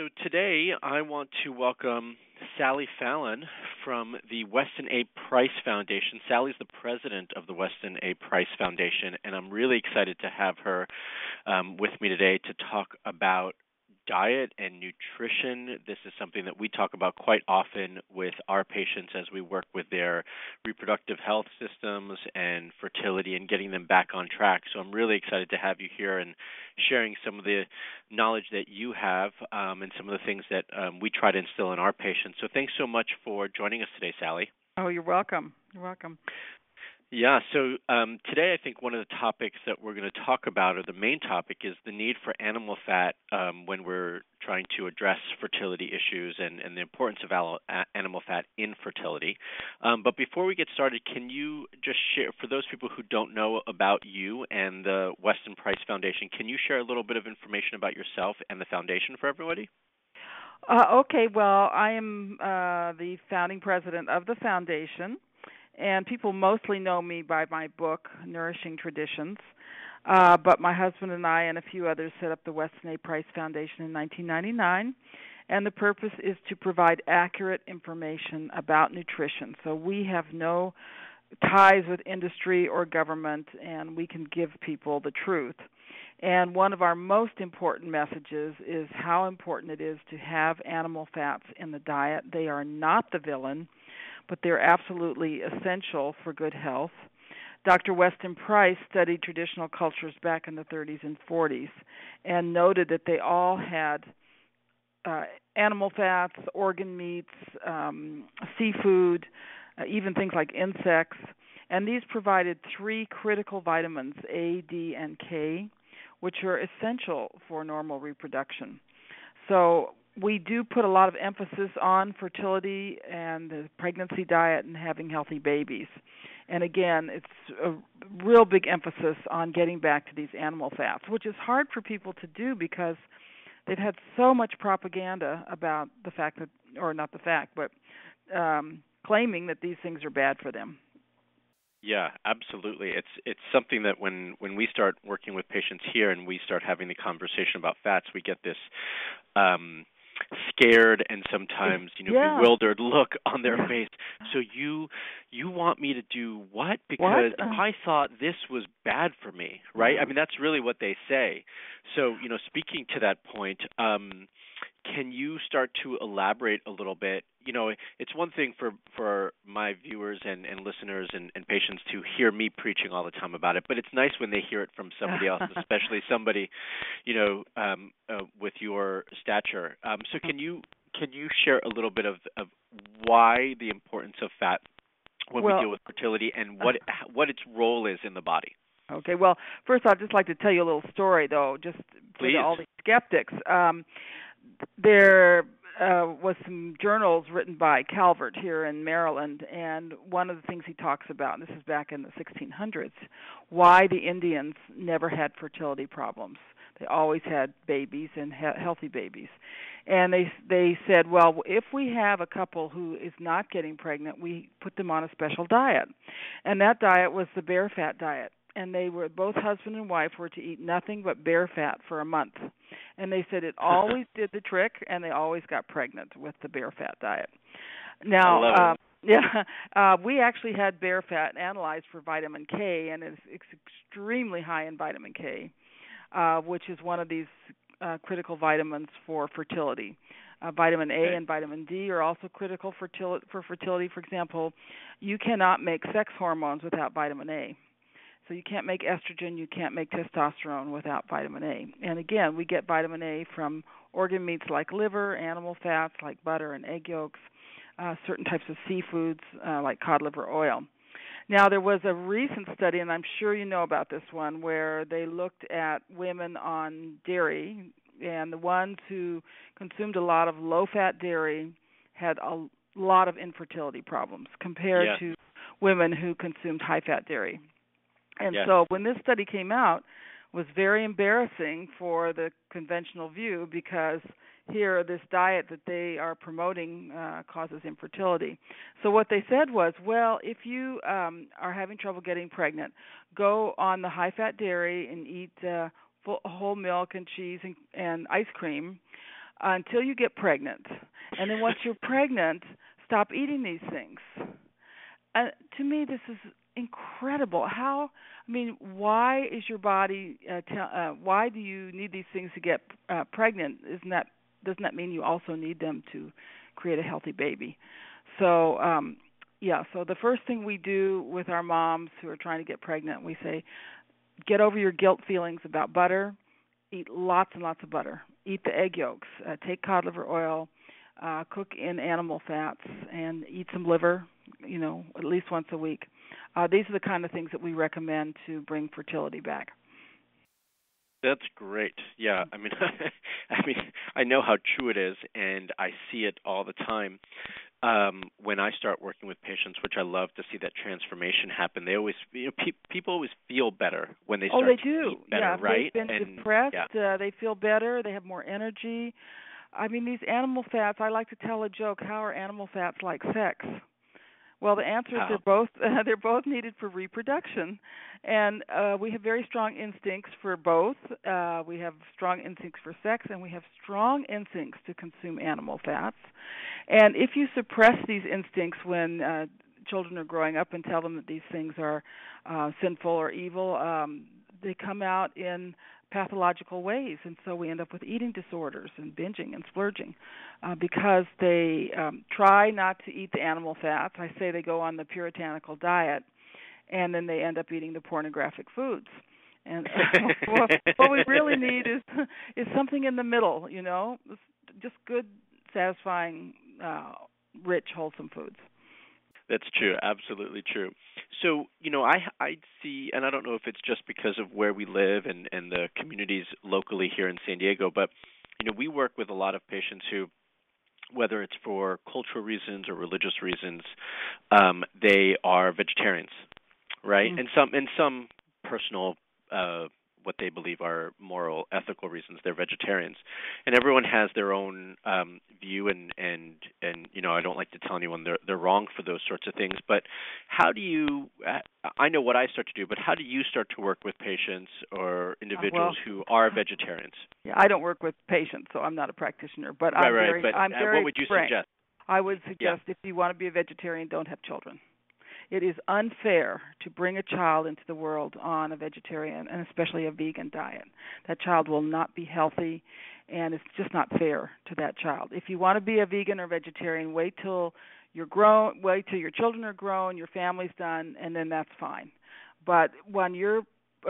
So today I want to welcome Sally Fallon from the Weston A. Price Foundation. Sally's the president of the Weston A. Price Foundation, and I'm really excited to have her with me today to talk about diet and nutrition. This is something that we talk about quite often with our patients as we work with their reproductive health systems and fertility and getting them back on track. So I'm really excited to have you here and sharing some of the knowledge that you have and some of the things that we try to instill in our patients. So thanks so much for joining us today, Sally. Oh, you're welcome. You're welcome. Yeah, so today I think one of the topics that we're going to talk about, or the main topic, is the need for animal fat when we're trying to address fertility issues and the importance of animal fat in fertility. But before we get started, can you just share, for those people who don't know about you and the Weston Price Foundation, can you share a little bit of information about yourself and the foundation for everybody? Okay, well, I am the founding president of the foundation. And people mostly know me by my book, Nourishing Traditions. But my husband and I and a few others set up the Weston A. Price Foundation in 1999. And the purpose is to provide accurate information about nutrition. So we have no ties with industry or government, and we can give people the truth. And one of our most important messages is how important it is to have animal fats in the diet. They are not the villain, but they're absolutely essential for good health. Dr. Weston Price studied traditional cultures back in the 30s and 40s and noted that they all had animal fats, organ meats, seafood, even things like insects. And these provided three critical vitamins, A, D, and K, which are essential for normal reproduction. So we do put a lot of emphasis on fertility and the pregnancy diet and having healthy babies. And again, it's a real big emphasis on getting back to these animal fats, which is hard for people to do because they've had so much propaganda about the fact that, or not the fact, but claiming that these things are bad for them. Yeah, absolutely. It's something that when we start working with patients here and we start having the conversation about fats, we get this scared and sometimes bewildered look on their face. So you want me to do what? Because I thought this was bad for me, right? I mean, that's really what they say. So speaking to that point, can you start to elaborate a little bit? It's one thing for my viewers and listeners and patients to hear me preaching all the time about it, but it's nice when they hear it from somebody else, especially somebody, with your stature. So can you share a little bit of why the importance of fat when we deal with fertility and what its role is in the body? Okay, well, first I'd just like to tell you a little story, though, just for all the skeptics. There was some journals written by Calvert here in Maryland, and one of the things he talks about, and this is back in the 1600s, why the Indians never had fertility problems. They always had babies and healthy babies. And they said, well, if we have a couple who is not getting pregnant, we put them on a special diet. And that diet was the bear fat diet. And they were, both husband and wife were to eat nothing but bear fat for a month. And they said it always did the trick, and they always got pregnant with the bear fat diet. Now, we actually had bear fat analyzed for vitamin K, and it's extremely high in vitamin K, which is one of these critical vitamins for fertility. Vitamin A and vitamin D are also critical for fertility. For example, you cannot make sex hormones without vitamin A. So you can't make estrogen, you can't make testosterone without vitamin A. And again, we get vitamin A from organ meats like liver, animal fats like butter and egg yolks, certain types of seafoods like cod liver oil. Now, there was a recent study, and I'm sure you know about this one, where they looked at women on dairy, and the ones who consumed a lot of low-fat dairy had a lot of infertility problems compared to women who consumed high-fat dairy. And so when this study came out, it was very embarrassing for the conventional view because here this diet that they are promoting causes infertility. So what they said was, well, if you are having trouble getting pregnant, go on the high-fat dairy and eat whole milk and cheese and ice cream. until you get pregnant. And then once you're pregnant, stop eating these things. To me, this is incredible. Why is your body, why do you need these things to get pregnant? Doesn't that mean you also need them to create a healthy baby? So, so the first thing we do with our moms who are trying to get pregnant, we say, get over your guilt feelings about butter, eat lots and lots of butter, eat the egg yolks, take cod liver oil, cook in animal fats, and eat some liver, at least once a week. These are the kind of things that we recommend to bring fertility back. That's great. Yeah, I know how true it is, and I see it all the time. When I start working with patients, which I love to see that transformation happen, they always, people always feel better when they start they to do. eat better, right? They've been depressed. They feel better. They have more energy. These animal fats. I like to tell a joke. How are animal fats like sex? Well, the answer is they're both needed for reproduction, and we have very strong instincts for both. We have strong instincts for sex, and we have strong instincts to consume animal fats. And if you suppress these instincts when children are growing up and tell them that these things are sinful or evil, they come out in pathological ways, and so we end up with eating disorders and binging and splurging because they try not to eat the animal fats. I say they go on the puritanical diet, and then they end up eating the pornographic foods. And what we really need is something in the middle, just good, satisfying, rich, wholesome foods. That's true, absolutely true. So, I see, and I don't know if it's just because of where we live and the communities locally here in San Diego, but, we work with a lot of patients who, whether it's for cultural reasons or religious reasons, they are vegetarians, right? Mm-hmm. And some personal what they believe are moral, ethical reasons, they're vegetarians. And everyone has their own view, and I don't like to tell anyone they're wrong for those sorts of things. But how do you, I know what I start to do, but how do you start to work with patients or individuals who are vegetarians? Yeah, I don't work with patients, so I'm not a practitioner. But I'm very what would you suggest? I would suggest if you want to be a vegetarian, don't have children. It is unfair to bring a child into the world on a vegetarian and especially a vegan diet. That child will not be healthy, and it's just not fair to that child. If you want to be a vegan or vegetarian, wait till you're grown, wait till your children are grown, your family's done, and then that's fine. But when you're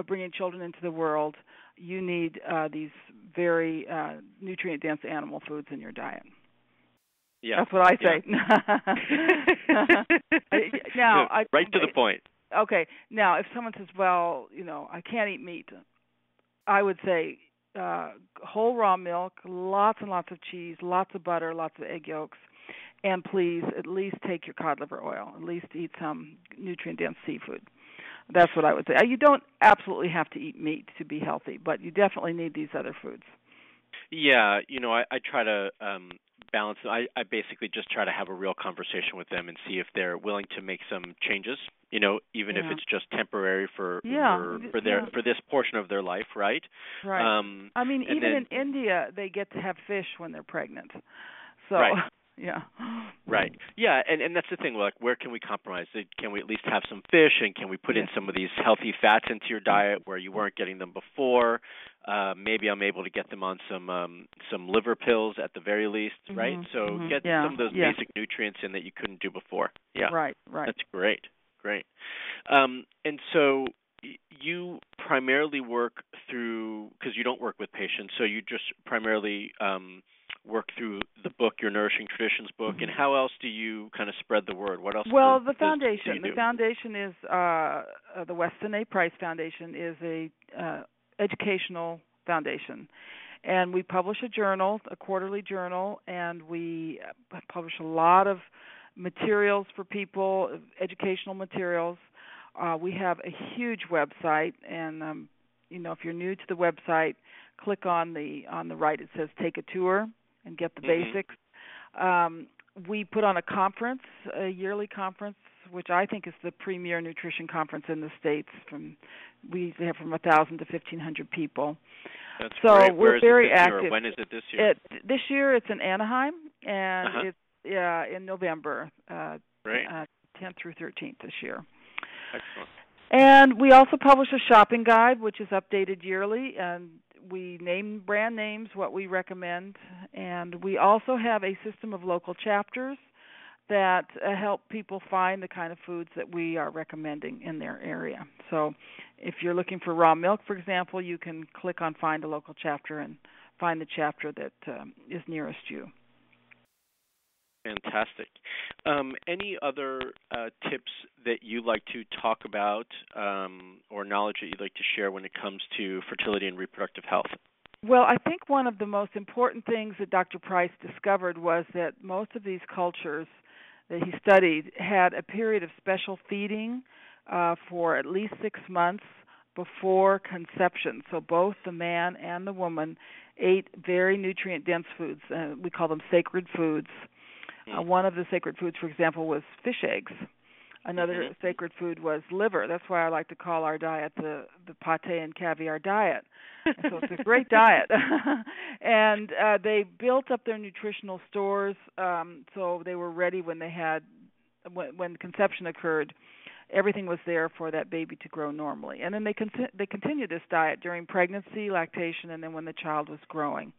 bringing children into the world, you need these very nutrient-dense animal foods in your diet. Yeah, that's what I say. Now, right to the point. Okay. Now, if someone says, "Well, I can't eat meat," I would say whole raw milk, lots and lots of cheese, lots of butter, lots of egg yolks, and please at least take your cod liver oil. At least eat some nutrient-dense seafood. That's what I would say. You don't absolutely have to eat meat to be healthy, but you definitely need these other foods. Yeah, I try to balance. I basically just try to have a real conversation with them and see if they're willing to make some changes. Even if it's just temporary for this portion of their life, right? Right. Even in India, they get to have fish when they're pregnant. So. Right. Yeah. Right. Yeah, and that's the thing. Like, where can we compromise? Can we at least have some fish, and can we put in some of these healthy fats into your diet where you weren't getting them before? Maybe I'm able to get them on some liver pills at the very least, right? So get some of those basic nutrients in that you couldn't do before. Yeah. Right. That's great. And so you primarily work through, because you don't work with patients, so you just primarily work through the book, your Nourishing Traditions book, and how else do you kind of spread the word? What else? Well, the foundation. The foundation is the Weston A. Price Foundation is a educational foundation, and we publish a journal, a quarterly journal, and we publish a lot of materials for people, educational materials. We have a huge website, and if you're new to the website, click on the right. It says "Take a Tour" and get the basics. We put on a conference, a yearly conference which I think is the premier nutrition conference in the States. We have from 1,000 to 1,500 people. That's so great. We're very active. active. When is it this year? This year it's in Anaheim, and it's in November, 10th through 13th this year. Excellent. And we also publish a shopping guide, which is updated yearly, and we name brand names, what we recommend, and we also have a system of local chapters that help people find the kind of foods that we are recommending in their area. So if you're looking for raw milk, for example, you can click on Find a Local Chapter and find the chapter that is nearest you. Fantastic. Any other tips that you'd like to talk about or knowledge that you'd like to share when it comes to fertility and reproductive health? Well, I think one of the most important things that Dr. Price discovered was that most of these cultures that he studied had a period of special feeding for at least 6 months before conception. So both the man and the woman ate very nutrient-dense foods. We call them sacred foods. One of the sacred foods, for example, was fish eggs. Another sacred food was liver. That's why I like to call our diet the pate and caviar diet. And so it's a great diet. And they built up their nutritional stores so they were ready when when conception occurred. Everything was there for that baby to grow normally. And then they continued this diet during pregnancy, lactation, and then when the child was growing.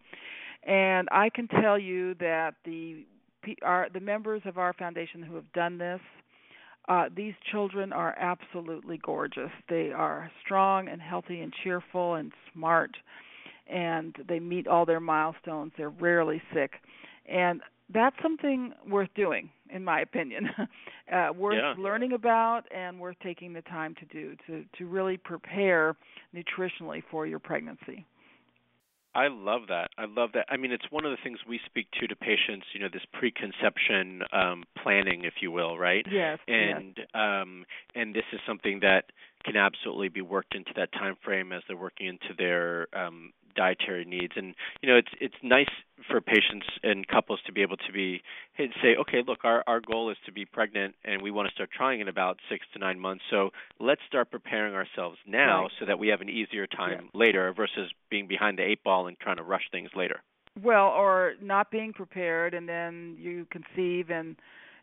And I can tell you that the members of our foundation who have done this, these children are absolutely gorgeous. They are strong and healthy and cheerful and smart, and they meet all their milestones. They're rarely sick. And that's something worth doing, in my opinion, worth learning about and worth taking the time to do, to really prepare nutritionally for your pregnancy. I love that. I mean, it's one of the things we speak to patients, this preconception planning, if you will, right? Yes. And this is something that can absolutely be worked into that time frame as they're working into their dietary needs. And it's nice for patients and couples to be able to say, okay, look, our goal is to be pregnant, and we want to start trying in about 6 to 9 months. So let's start preparing ourselves now so that we have an easier time later versus being behind the 8 ball and trying to rush things later. Well, or not being prepared, and then you conceive and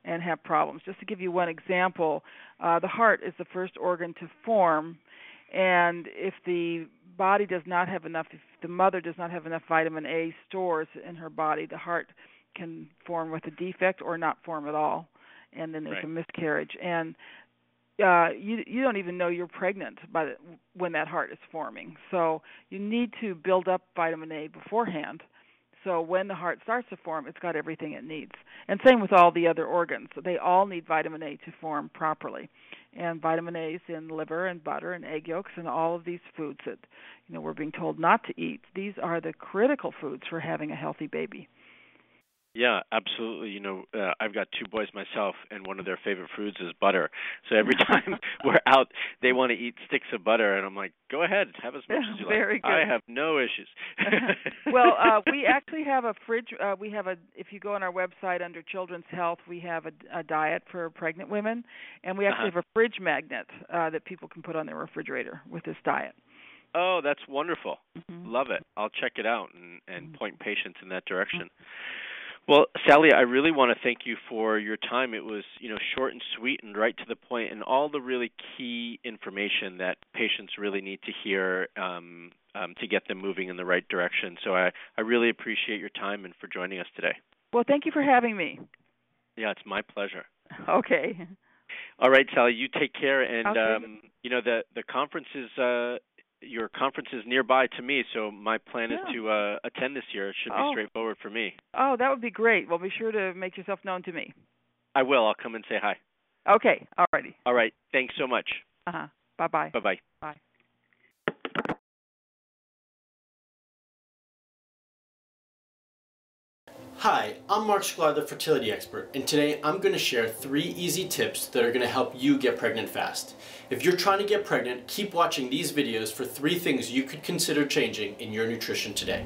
have problems. Just to give you one example, the heart is the first organ to form, and if the body does not have enough, if the mother does not have enough vitamin A stores in her body, the heart can form with a defect or not form at all, and then there's a miscarriage. And you don't even know you're pregnant when that heart is forming. So you need to build up vitamin A beforehand. So when the heart starts to form, it's got everything it needs. And same with all the other organs. They all need vitamin A to form properly. And vitamin A is in liver and butter and egg yolks and all of these foods that we're being told not to eat. These are the critical foods for having a healthy baby. Yeah, absolutely. I've got 2 boys myself, and one of their favorite foods is butter. So every time we're out, they want to eat sticks of butter, and I'm like, go ahead, have as much as you like. Very good. I have no issues. Well, we actually have a fridge. If you go on our website under Children's Health, we have a diet for pregnant women, and we actually have a fridge magnet that people can put on their refrigerator with this diet. Oh, that's wonderful. Love it. I'll check it out and point patients in that direction. Well, Sally, I really want to thank you for your time. It was, short and sweet and right to the point, and all the really key information that patients really need to hear to get them moving in the right direction. So I really appreciate your time and for joining us today. Well, thank you for having me. Yeah, it's my pleasure. Okay. All right, Sally, you take care. And, the conference is your conference is nearby to me, so my plan is to attend this year. It should be straightforward for me. Oh, that would be great. Well, be sure to make yourself known to me. I will. I'll come and say hi. Okay. All righty. All right. Thanks so much. Bye-bye. Bye-bye. Bye. Hi, I'm Marc, the fertility expert, and today I'm going to share 3 easy tips that are going to help you get pregnant fast. If you're trying to get pregnant, keep watching these videos for 3 things you could consider changing in your nutrition today.